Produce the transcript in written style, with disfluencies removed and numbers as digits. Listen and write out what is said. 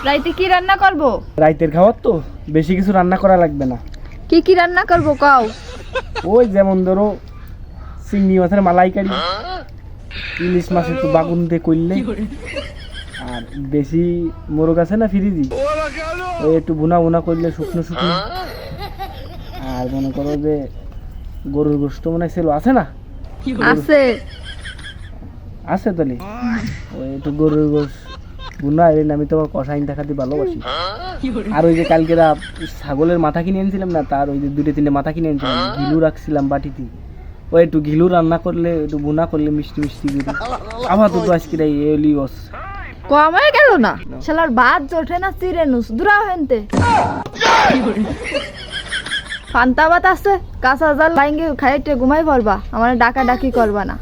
রাইতে কি রান্না করব? রাইতের খাবার তো বেশি কিছু রান্না করা লাগবে না। কি কি রান্না করব কও? ওই যেমন ধরো চিংড়ি মাছের মালাইকারি, ইলিশ মাছ একটু বাগুন দিয়ে করলে, আর বেশি মোরগ আছে না ফ্রিজি, ওই একটু বুনা বুনা করলে শুকনো শুকনো। আর মনে করো যে গরুর গোশত মনে হয় ছিল, আছে না? আছে। আছে তাহলে ওই একটু গরুর গোশ বুনা এলে আমি তোমার কষাইন দেখাতে ভালোবাসি। আর ওই যে কালকে ছাগলের মাথা কিনে এনেছিলাম না, তার ওই যে 2-3 মাথা কিনে এনেছিলাম, ঘিলু রাখছিলাম বাটিতে, ওই একটু ঘিলু রান্না করলে একটু বুনা করলে মিষ্টি মিষ্টি করে আবার তো আজকে এলি বস কম হয়ে গেল না? শালার ভাত জোঠে না চিরে নুস দূরা হেনতে। ফান্তা ভাত আছে, কাঁচা জাল লাইঙ্গে খাইতে ঘুমাই পড়বা, আমার ডাকা ডাকি করবা না।